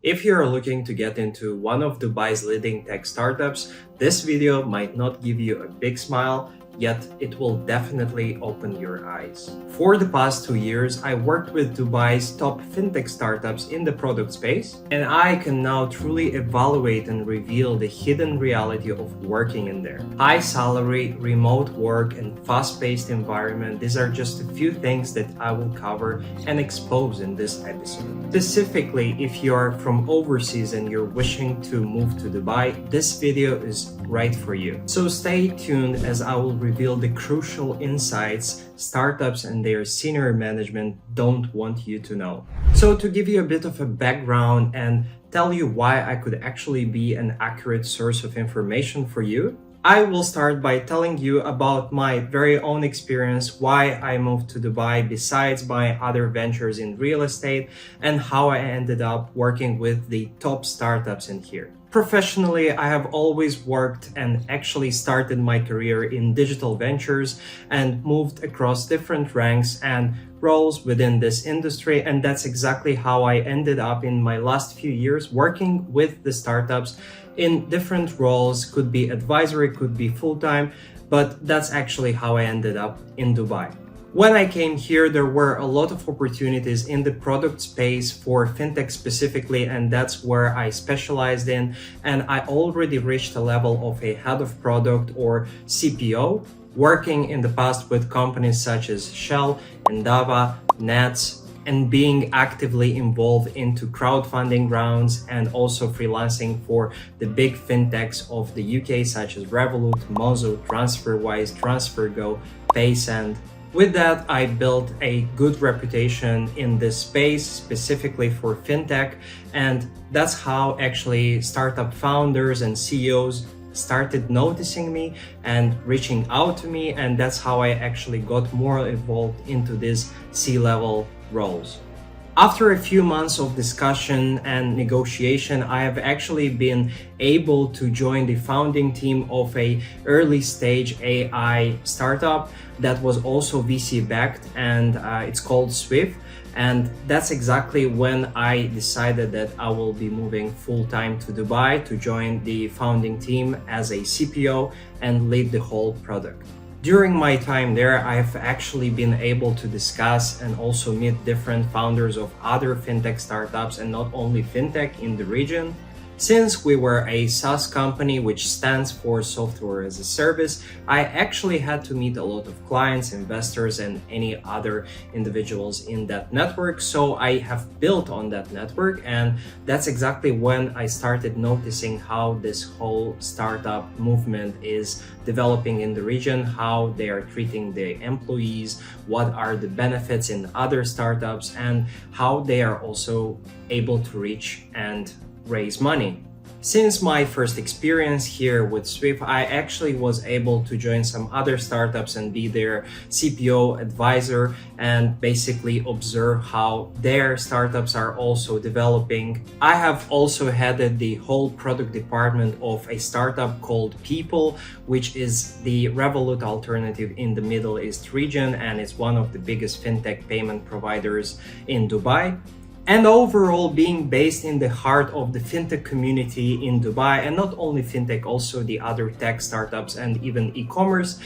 If you're looking to get into one of Dubai's leading tech startups, this video might not give you a big smile, yet it will definitely open your eyes. For the past 2 years, I worked with Dubai's top fintech startups in the product space, and I can now truly evaluate and reveal the hidden reality of working in there. High salary, remote work, and fast-paced environment, these are just a few things that I will cover and expose in this episode. Specifically, if you're from overseas and you're wishing to move to Dubai, this video is right for you. So stay tuned as I will reveal the crucial insights startups and their senior management don't want you to know. So to give you a bit of a background and tell you why I could actually be an accurate source of information for you, I will start by telling you about my very own experience, why I moved to Dubai besides my other ventures in real estate, and how I ended up working with the top startups in here. Professionally, I have always worked and actually started my career in digital ventures and moved across different ranks and roles within this industry, and that's exactly how I ended up in my last few years working with the startups in different roles. Could be advisory, could be full-time, but that's actually how I ended up in Dubai. When I came here, there were a lot of opportunities in the product space for fintech specifically, and that's where I specialized in. And I already reached a level of a head of product or CPO, working in the past with companies such as Shell, Endava, Nets, and being actively involved into crowdfunding rounds and also freelancing for the big fintechs of the UK such as Revolut, Mozo, TransferWise, TransferGo, Paysend. With that, I built a good reputation in this space, specifically for fintech, and that's how actually startup founders and CEOs started noticing me and reaching out to me, and that's how I actually got more involved into these C-level roles. After a few months of discussion and negotiation, I have actually been able to join the founding team of a early stage AI startup that was also VC backed, and it's called Swift. And that's exactly when I decided that I will be moving full-time to Dubai to join the founding team as a CPO and lead the whole product. During my time there, I've actually been able to discuss and also meet different founders of other fintech startups, and not only fintech in the region. Since we were a SaaS company, which stands for software as a service, I actually had to meet a lot of clients, investors, and any other individuals in that network. So I have built on that network, and that's exactly when I started noticing how this whole startup movement is developing in the region, how they are treating their employees, what are the benefits in other startups, and how they are also able to reach and raise money. Since my first experience here with Swift, I actually was able to join some other startups and be their CPO advisor and basically observe how their startups are also developing. I have also headed the whole product department of a startup called People, which is the Revolut alternative in the Middle East region, and it's one of the biggest fintech payment providers in Dubai. And overall, being based in the heart of the fintech community in Dubai, and not only fintech, also the other tech startups and even e-commerce,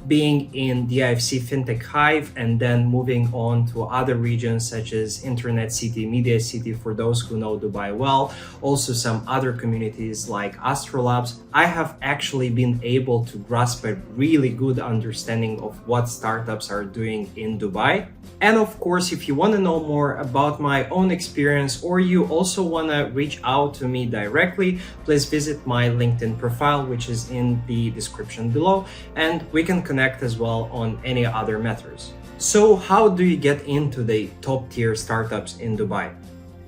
being in the IFC Fintech Hive, and then moving on to other regions such as Internet City, Media City, for those who know Dubai well, also some other communities like Astrolabs. I have actually been able to grasp a really good understanding of what startups are doing in Dubai. And of course, if you want to know more about my own experience, or you also want to reach out to me directly, please visit my LinkedIn profile, which is in the description below, and we can connect as well on any other matters. So how do you get into the top tier startups in Dubai?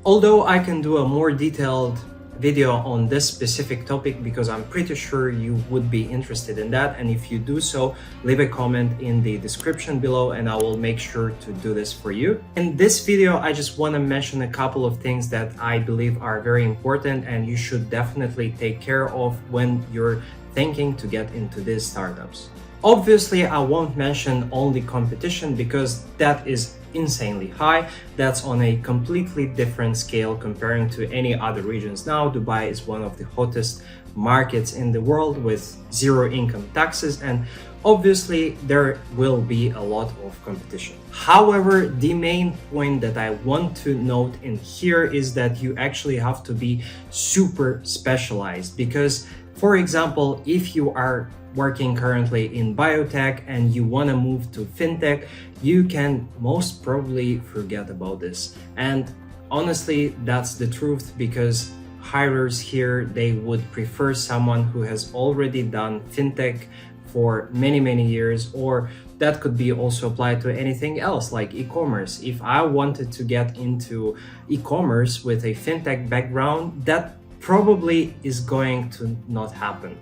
Although I can do a more detailed video on this specific topic because I'm pretty sure you would be interested in that, and if you do so, leave a comment in the description below and I will make sure to do this for you. In this video, I just want to mention a couple of things that I believe are very important and you should definitely take care of when you're thinking to get into these startups. Obviously, I won't mention only competition because that is insanely high. That's on a completely different scale comparing to any other regions. Now, Dubai is one of the hottest markets in the world with zero income taxes, and obviously there will be a lot of competition. However, the main point that I want to note in here is that you actually have to be super specialized because, for example, if you are working currently in biotech and you want to move to fintech, you can most probably forget about this. And honestly, that's the truth because hirers here, they would prefer someone who has already done fintech for many years, or that could be also applied to anything else like e-commerce. If I wanted to get into e-commerce with a fintech background, that probably is going to not happen.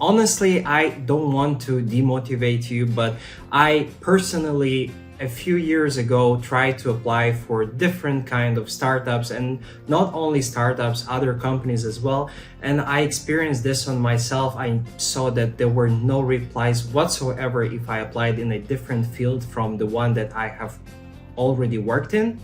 Honestly, I don't want to demotivate you, but I personally, a few years ago, tried to apply for different kind of startups, and not only startups, other companies as well. And I experienced this on myself. I saw that there were no replies whatsoever if I applied in a different field from the one that I have already worked in.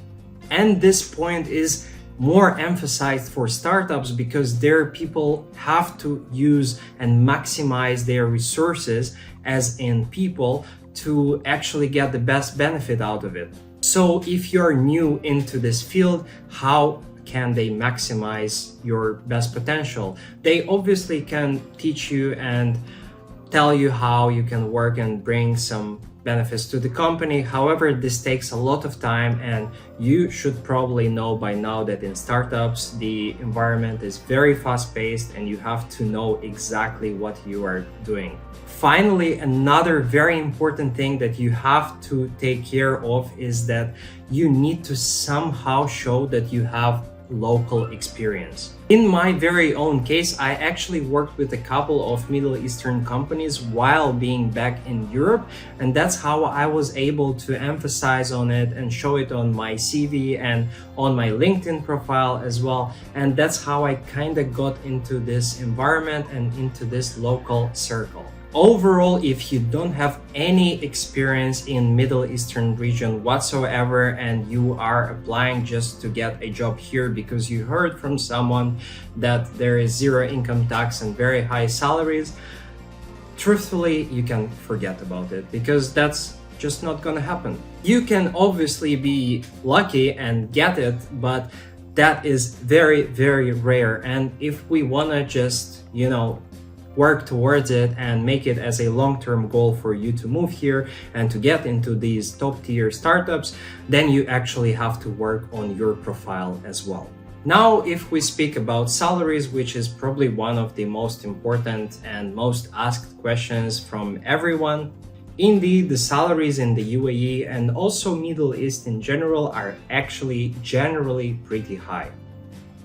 And this point is more emphasized for startups because their people have to use and maximize their resources, as in people, to actually get the best benefit out of it. So if you're new into this field, how can they maximize your best potential? They obviously can teach you and tell you how you can work and bring some benefits to the company. However, this takes a lot of time, and you should probably know by now that in startups, the environment is very fast-paced and you have to know exactly what you are doing. Finally, another very important thing that you have to take care of is that you need to somehow show that you have local experience. In my very own case, I actually worked with a couple of Middle Eastern companies while being back in Europe, and that's how I was able to emphasize on it and show it on my CV and on my LinkedIn profile as well. And that's how I kind of got into this environment and into this local circle. Overall, if you don't have any experience in Middle Eastern region whatsoever and you are applying just to get a job here because you heard from someone that there is zero income tax and very high salaries, truthfully, you can forget about it because that's just not gonna happen. You can obviously be lucky and get it, but that is very rare. And if we wanna just, work towards it and make it as a long-term goal for you to move here and to get into these top-tier startups, then you actually have to work on your profile as well. Now, if we speak about salaries, which is probably one of the most important and most asked questions from everyone, indeed, the salaries in the UAE and also Middle East in general are actually generally pretty high.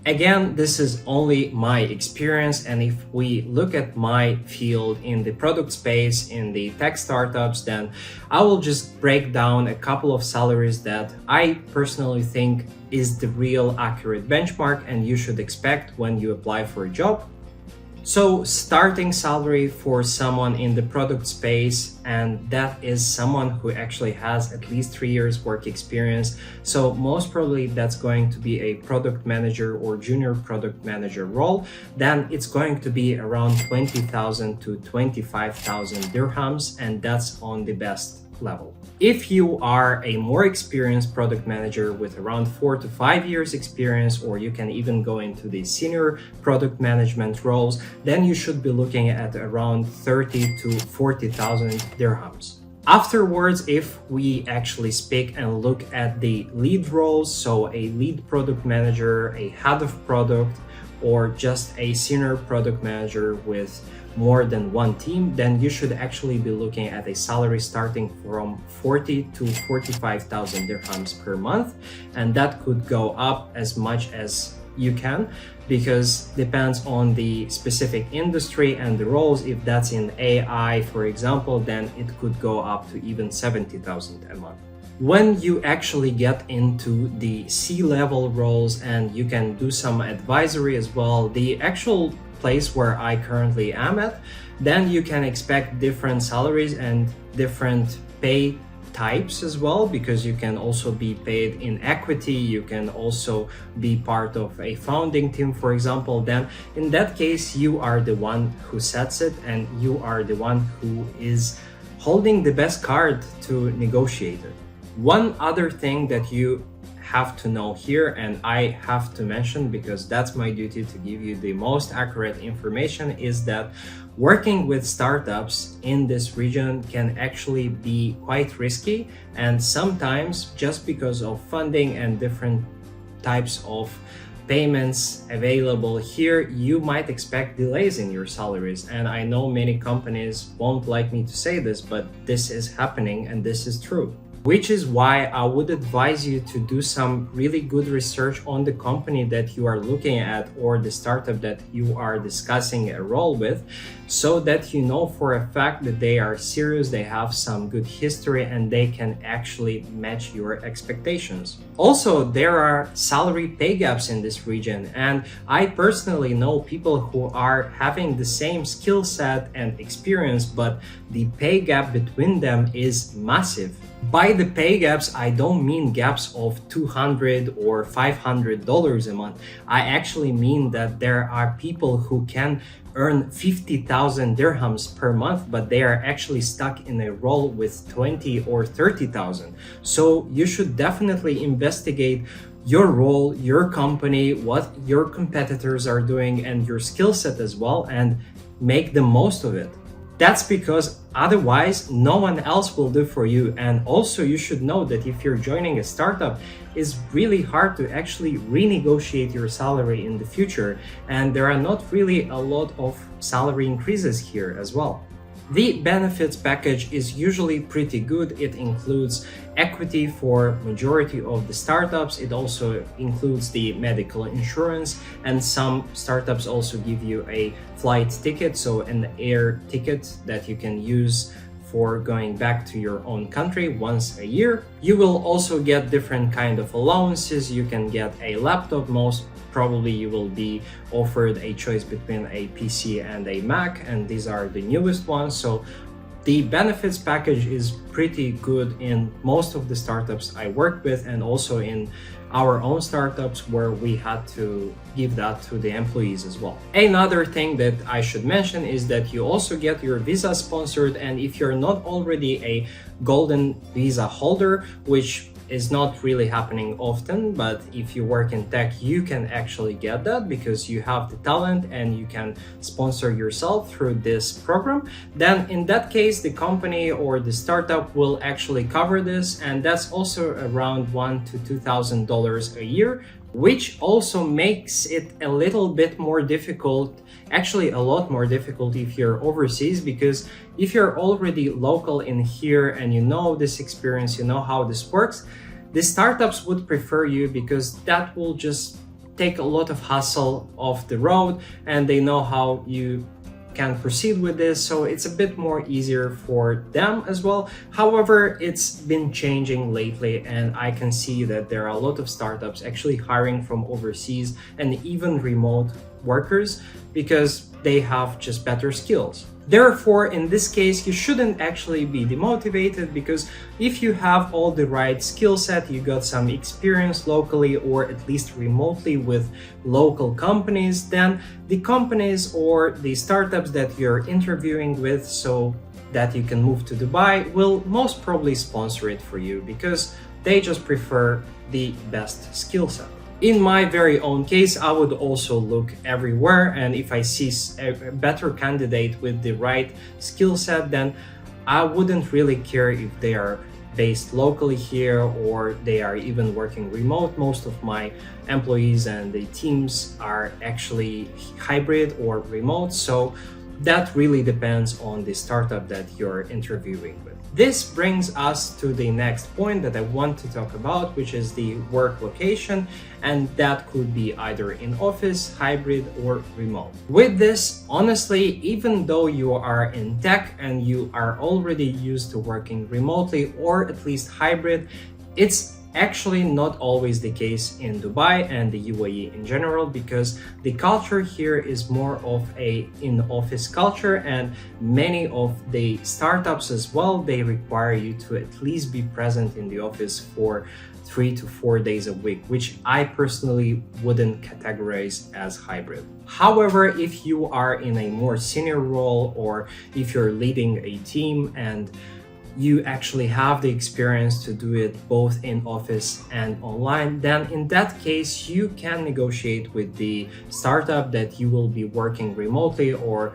Again, this is only my experience, and if we look at my field in the product space, in the tech startups, then I will just break down a couple of salaries that I personally think is the real accurate benchmark and you should expect when you apply for a job. So starting salary for someone in the product space, and that is someone who actually has at least 3 years work experience. So most probably that's going to be a product manager or junior product manager role. Then it's going to be around 20,000 to 25,000 dirhams, and that's on the best level. If you are a more experienced product manager with around 4 to 5 years experience, or you can even go into the senior product management roles, then you should be looking at around 30 to 40,000 dirhams. Afterwards, if we actually speak and look at the lead roles, so a lead product manager, a head of product, or just a senior product manager with more than one team, then you should actually be looking at a salary starting from 40 to 45,000 dirhams per month, and that could go up as much as you can because depends on the specific industry and the roles. If that's in AI, for example, then it could go up to even 70,000 a month. When you actually get into the C-level roles and you can do some advisory as well, the actual place where I currently am at, then you can expect different salaries and different pay types as well, because you can also be paid in equity, you can also be part of a founding team, for example. Then in that case, you are the one who sets it and you are the one who is holding the best card to negotiate it. One other thing that you have to know here, and I have to mention because that's my duty to give you the most accurate information, is that working with startups in this region can actually be quite risky, and sometimes just because of funding and different types of payments available here, you might expect delays in your salaries. And I know many companies won't like me to say this, but this is happening and this is true. Which is why I would advise you to do some really good research on the company that you are looking at or the startup that you are discussing a role with, so that you know for a fact that they are serious, they have some good history, and they can actually match your expectations. Also, there are salary pay gaps in this region, and I personally know people who are having the same skill set and experience, but the pay gap between them is massive. By the pay gaps, I don't mean gaps of $200 or $500 a month. I actually mean that there are people who can earn 50,000 dirhams per month, but they are actually stuck in a role with 20 or 30,000. So you should definitely investigate your role, your company, what your competitors are doing, and your skill set as well, and make the most of it. That's because otherwise no one else will do for you. And also you should know that if you're joining a startup, it's really hard to actually renegotiate your salary in the future. And there are not really a lot of salary increases here as well. The benefits package is usually pretty good. It includes equity for majority of the startups. It also includes the medical insurance, and some startups also give you a flight ticket, so an air ticket that you can use for going back to your own country once a year. You will also get different kind of allowances. You can get a laptop. Most probably you will be offered a choice between a PC and a Mac, and these are the newest ones. So the benefits package is pretty good in most of the startups I worked with, and also in our own startups where we had to give that to the employees as well. Another thing that I should mention is that you also get your visa sponsored, and if you're not already a golden visa holder, which is not really happening often, but if you work in tech, you can actually get that because you have the talent and you can sponsor yourself through this program. Then in that case, the company or the startup will actually cover this, and that's also around $1,000 to $2,000 a year, which also makes it a little bit more difficult, actually a lot more difficult if you're overseas, because if you're already local in here and you know this experience, you know how this works, the startups would prefer you because that will just take a lot of hassle off the road and they know how you can proceed with this, so it's a bit more easier for them as well. However, it's been changing lately, and I can see that there are a lot of startups actually hiring from overseas and even remote workers because they have just better skills. Therefore, in this case, you shouldn't actually be demotivated, because if you have all the right skill set, you got some experience locally or at least remotely with local companies, then the companies or the startups that you're interviewing with so that you can move to Dubai will most probably sponsor it for you because they just prefer the best skill set. In my very own case, I would also look everywhere, and if I see a better candidate with the right skill set, then I wouldn't really care if they are based locally here or they are even working remote. Most of my employees and the teams are actually hybrid or remote, so that really depends on the startup that you're interviewing with. This brings us to the next point that I want to talk about, which is the work location, and that could be either in office, hybrid, or remote. With this, honestly, even though you are in tech and you are already used to working remotely or at least hybrid, it's actually not always the case in Dubai and the UAE in general, because the culture here is more of a in-office culture, and many of the startups as well, they require you to at least be present in the office for 3 to 4 days a week, which I personally wouldn't categorize as hybrid. However, if you are in a more senior role, or if you're leading a team and you actually have the experience to do it both in office and online, then in that case you can negotiate with the startup that you will be working remotely, or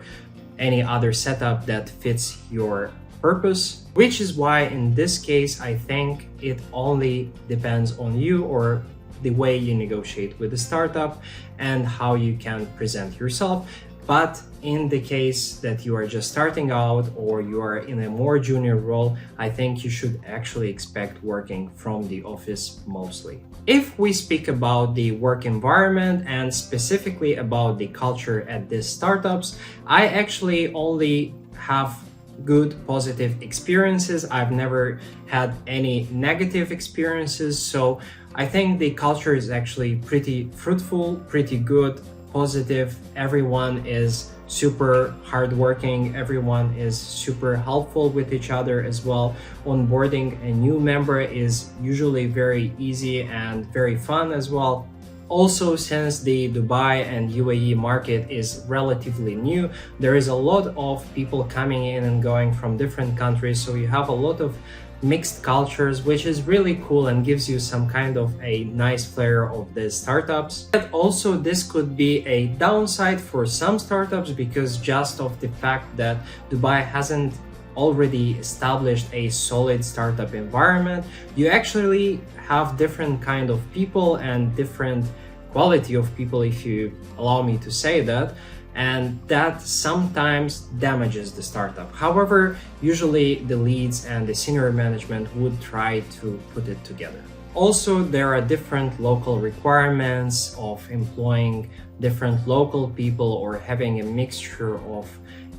any other setup that fits your purpose. Which is why in this case I think it only depends on you, or the way you negotiate with the startup and how you can present yourself. But in the case that you are just starting out, or you are in a more junior role, I think you should actually expect working from the office mostly. If we speak about the work environment and specifically about the culture at these startups, I actually only have good positive experiences. I've never had any negative experiences, so I think the culture is actually pretty fruitful, pretty good, positive. Everyone is super hardworking, everyone is super helpful with each other as well. Onboarding a new member is usually very easy and very fun as well. Also, since the Dubai and UAE market is relatively new, there is a lot of people coming in and going from different countries, so you have a lot of mixed cultures, which is really cool and gives you some kind of a nice flair of the startups. But also this could be a downside for some startups, because just of the fact that Dubai hasn't already established a solid startup environment, you actually have different kind of people and different quality of people, if you allow me to say that, and that sometimes damages the startup. However, usually the leads and the senior management would try to put it together. Also, there are different local requirements of employing different local people, or having a mixture of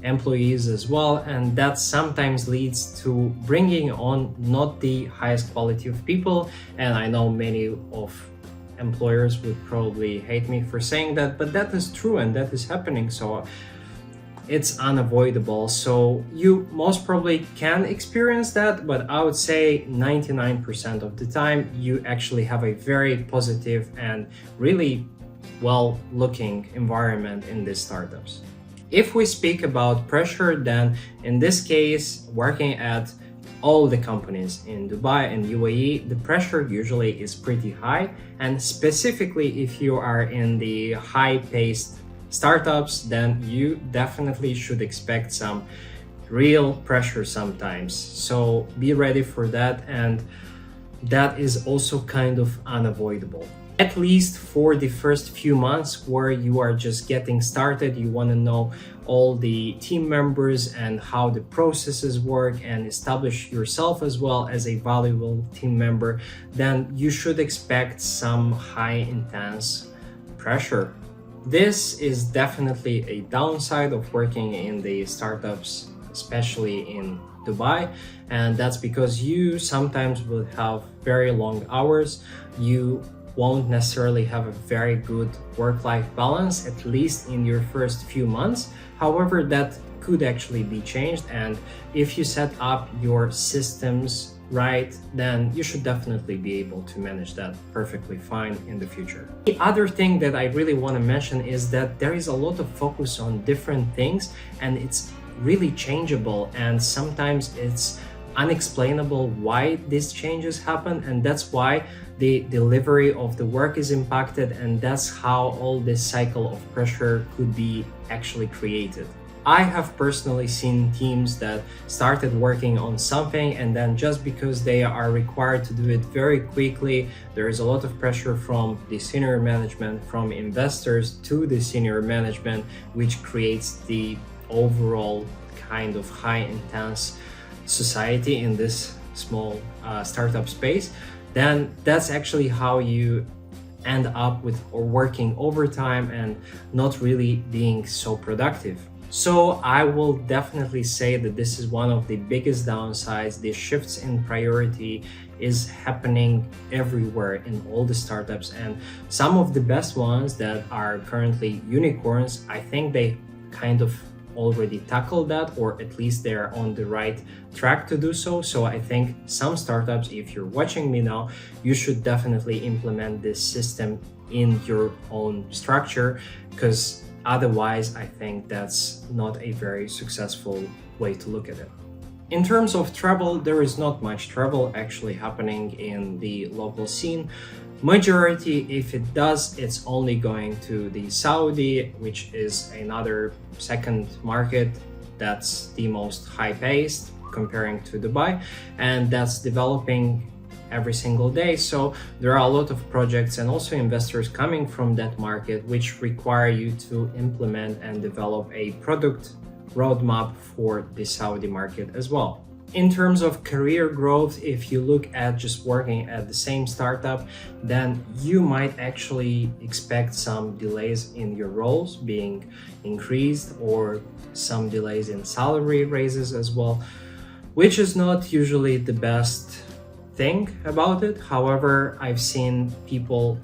employees as well, and that sometimes leads to bringing on not the highest quality of people. And I know many of employers would probably hate me for saying that, but that is true and that is happening, so it's unavoidable. So you most probably can experience that, but I would say 99% of the time you actually have a very positive and really well looking environment in these startups. If we speak about pressure, then in this case, working at all the companies in Dubai and UAE, the pressure usually is pretty high, and specifically if you are in the high-paced startups, then you definitely should expect some real pressure sometimes. So be ready for that, and that is also kind of unavoidable. At least for the first few months where you are just getting started, you want to know all the team members and how the processes work, and establish yourself as well as a valuable team member, then you should expect some high intense pressure. This is definitely a downside of working in the startups, especially in Dubai, and that's because you sometimes will have very long hours. You won't necessarily have a very good work-life balance, at least in your first few months. However, that could actually be changed, and if you set up your systems right, then you should definitely be able to manage that perfectly fine in the future. The other thing that I really want to mention is that there is a lot of focus on different things, and it's really changeable, and sometimes it's unexplainable why these changes happen, and that's why the delivery of the work is impacted, and that's how all this cycle of pressure could be actually created. I have personally seen teams that started working on something, and then just because they are required to do it very quickly, there is a lot of pressure from the senior management, from investors to the senior management, which creates the overall kind of high intense society in this small startup space. Then that's actually how you end up with working overtime and not really being so productive. So I will definitely say that this is one of the biggest downsides. The shifts in priority is happening everywhere in all the startups, and some of the best ones that are currently unicorns, I think they kind of already tackled that, or at least they're on the right track to do so. So I think some startups, if you're watching me now, you should definitely implement this system in your own structure, because otherwise I think that's not a very successful way to look at it. In terms of travel, there is not much travel actually happening in the local scene. Majority, if it does, it's only going to the Saudi, which is another second market that's the most high-paced comparing to Dubai, and that's developing every single day. So there are a lot of projects and also investors coming from that market, which require you to implement and develop a product roadmap for the Saudi market as well. In terms of career growth, if you look at just working at the same startup, then you might actually expect some delays in your roles being increased, or some delays in salary raises as well, which is not usually the best thing about it. However, I've seen people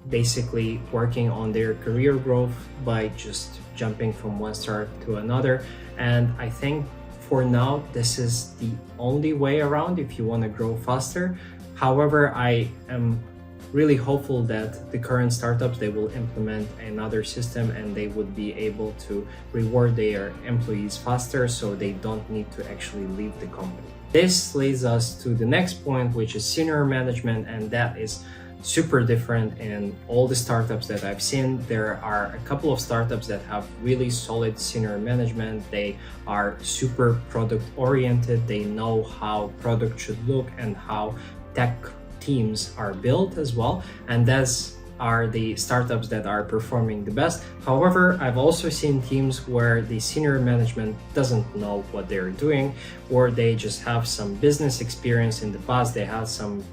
basically working on their career growth by just jumping from one start to another, and I think for now this is the only way around if you want to grow faster. However, I am really hopeful that the current startups, they will implement another system and they would be able to reward their employees faster, so they don't need to actually leave the company. This leads us to the next point, which is senior management, and that is super different in all the startups that I've seen. There are a couple of startups that have really solid senior management. They are super product oriented. They know how product should look and how tech teams are built as well. And those are the startups that are performing the best. However, I've also seen teams where the senior management doesn't know what they're doing, or they just have some business experience in the past. They had some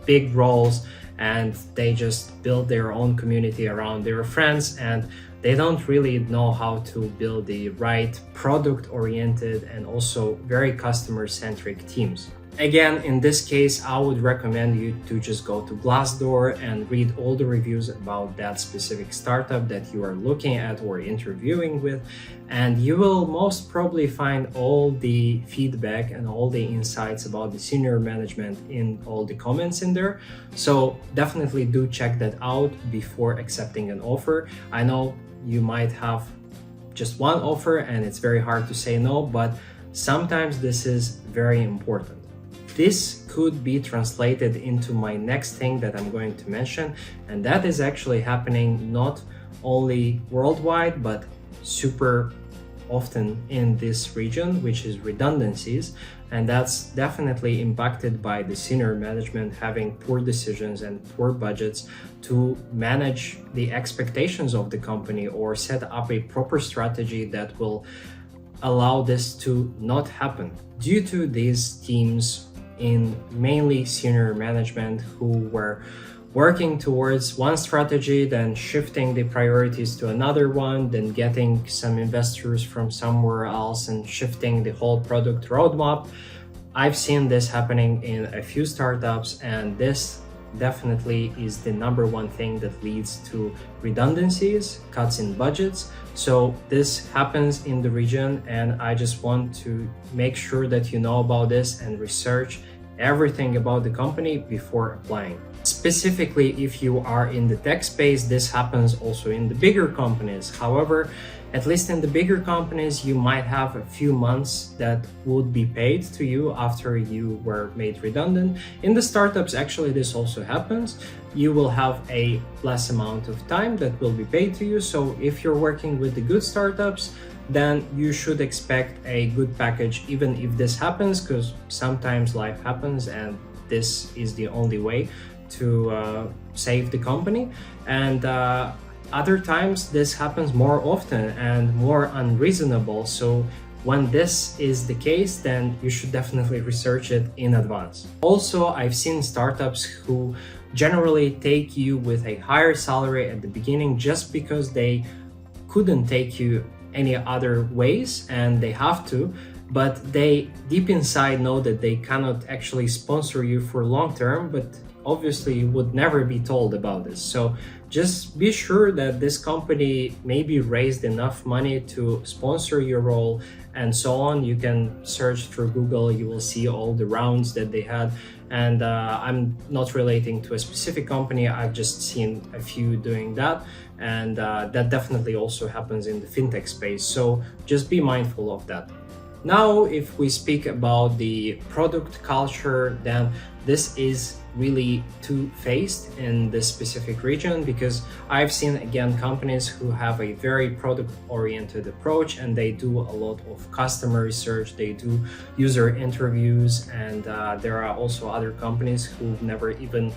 big roles and they just build their own community around their friends, and they don't really know how to build the right product-oriented and also very customer-centric teams. Again, in this case, I would recommend you to just go to Glassdoor and read all the reviews about that specific startup that you are looking at or interviewing with, and you will most probably find all the feedback and all the insights about the senior management in all the comments in there. So definitely do check that out before accepting an offer. I know you might have just one offer and it's very hard to say no, but sometimes this is very important. This could be translated into my next thing that I'm going to mention, and that is actually happening not only worldwide, but super often in this region, which is redundancies. And that's definitely impacted by the senior management having poor decisions and poor budgets to manage the expectations of the company or set up a proper strategy that will allow this to not happen. Due to these teams in mainly senior management who were working towards one strategy, then shifting the priorities to another one, then getting some investors from somewhere else and shifting the whole product roadmap. I've seen this happening in a few startups, and this definitely is the number one thing that leads to redundancies, cuts in budgets. So this happens in the region, and I just want to make sure that you know about this and research everything about the company before applying. Specifically, if you are in the tech space, this happens also in the bigger companies. However, at least in the bigger companies, you might have a few months that would be paid to you after you were made redundant. In the startups, actually, this also happens. You will have a less amount of time that will be paid to you. So if you're working with the good startups, then you should expect a good package, even if this happens, because sometimes life happens and this is the only way to save the company. And other times this happens more often and more unreasonable. So when this is the case, then you should definitely research it in advance. Also, I've seen startups who generally take you with a higher salary at the beginning just because they couldn't take you any other ways, and they have to, but they deep inside know that they cannot actually sponsor you for long term, but obviously you would never be told about this. So just be sure that this company maybe raised enough money to sponsor your role and so on. You can search through Google, you will see all the rounds that they had. And I'm not relating to a specific company, I've just seen a few doing that. And that definitely also happens in the fintech space. So just be mindful of that. Now, if we speak about the product culture, then this is really two-faced in this specific region, because I've seen again companies who have a very product-oriented approach and they do a lot of customer research, they do user interviews, and there are also other companies who've never even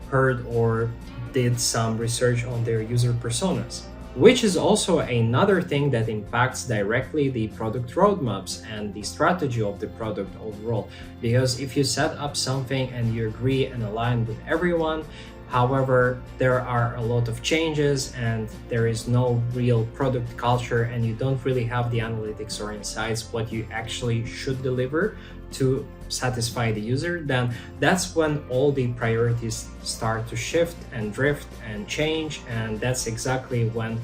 heard or did some research on their user personas, which is also another thing that impacts directly the product roadmaps and the strategy of the product overall. Because if you set up something and you agree and align with everyone, however, there are a lot of changes and there is no real product culture and you don't really have the analytics or insights what you actually should deliver to satisfy the user, then that's when all the priorities start to shift and drift and change, and that's exactly when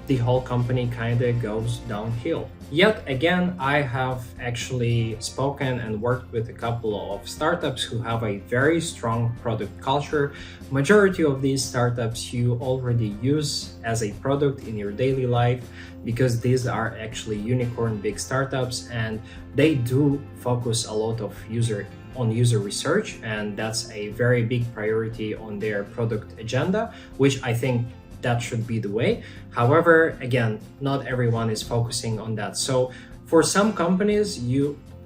the whole company kind of goes downhill. Yet again, I have actually spoken and worked with a couple of startups who have a very strong product culture. Majority of these startups you already use as a product in your daily life, because these are actually unicorn big startups and they do focus a lot of user research, and that's a very big priority on their product agenda, which I think that should be the way. However, again, not everyone is focusing on that. So for some companies,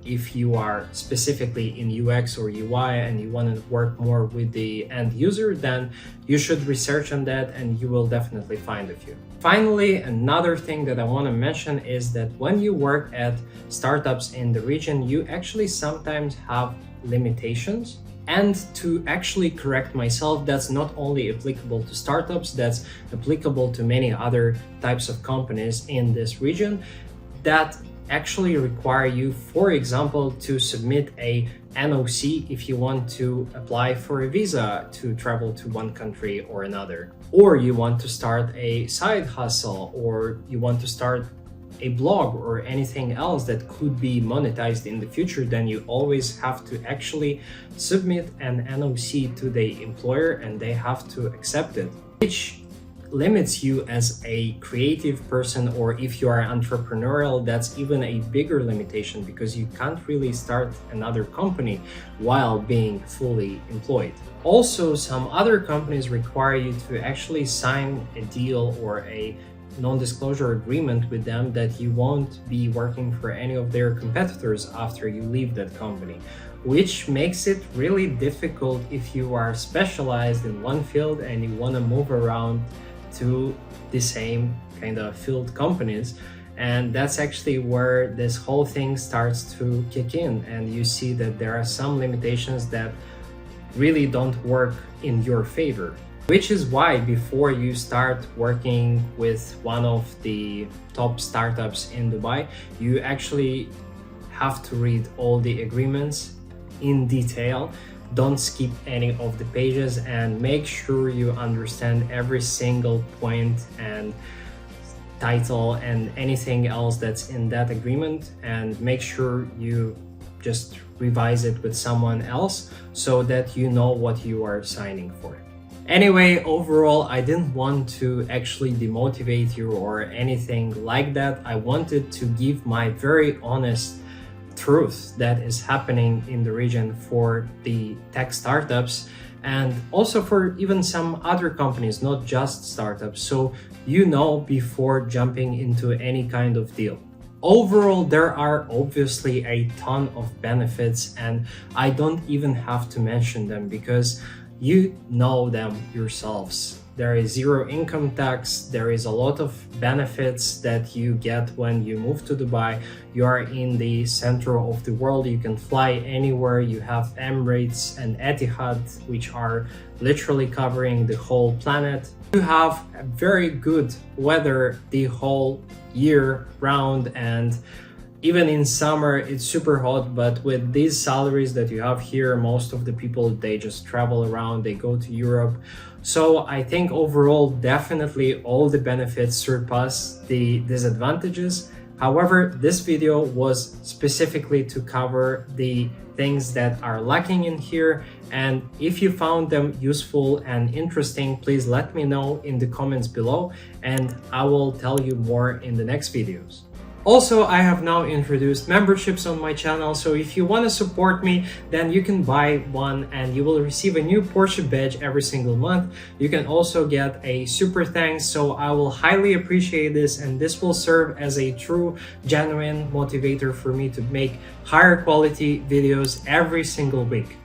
if you are specifically in UX or UI and you want to work more with the end user, then you should research on that and you will definitely find a few. Finally, another thing that I want to mention is that when you work at startups in the region, you actually sometimes have limitations. And to actually correct myself, that's not only applicable to startups, that's applicable to many other types of companies in this region that actually require you, for example, to submit a NOC if you want to apply for a visa to travel to one country or another, or you want to start a side hustle, or you want to start a blog or anything else that could be monetized in the future. Then you always have to actually submit an NOC to the employer and they have to accept it, which limits you as a creative person, or if you are entrepreneurial, that's even a bigger limitation because you can't really start another company while being fully employed. Also, some other companies require you to actually sign a deal or a non-disclosure agreement with them that you won't be working for any of their competitors after you leave that company, which makes it really difficult if you are specialized in one field and you want to move around to the same kind of field companies. And that's actually where this whole thing starts to kick in, and you see that there are some limitations that really don't work in your favor. Which is why before you start working with one of the top startups in Dubai, you actually have to read all the agreements in detail. Don't skip any of the pages and make sure you understand every single point and title and anything else that's in that agreement, and make sure you just revise it with someone else so that you know what you are signing for. Anyway, overall, I didn't want to actually demotivate you or anything like that. I wanted to give my very honest truth that is happening in the region for the tech startups, and also for even some other companies, not just startups, so you know before jumping into any kind of deal. Overall, there are obviously a ton of benefits, and I don't even have to mention them because you know them yourselves. there is zero income tax, there is a lot of benefits that you get when you move to Dubai. You are in the center of the world, you can fly anywhere, you have Emirates and Etihad, which are literally covering the whole planet. You have a very good weather the whole year round, and even in summer it's super hot. But with these salaries that you have here, most of the people, they just travel around, they go to Europe. So I think overall definitely all the benefits surpass the disadvantages. However, this video was specifically to cover the things that are lacking in here, and if you found them useful and interesting, please let me know in the comments below, and I will tell you more in the next videos. Also, I have now introduced memberships on my channel, so if you want to support me, then you can buy one and you will receive a new Porsche badge every single month. You can also get a super thanks, so I will highly appreciate this, and this will serve as a true, genuine motivator for me to make higher quality videos every single week.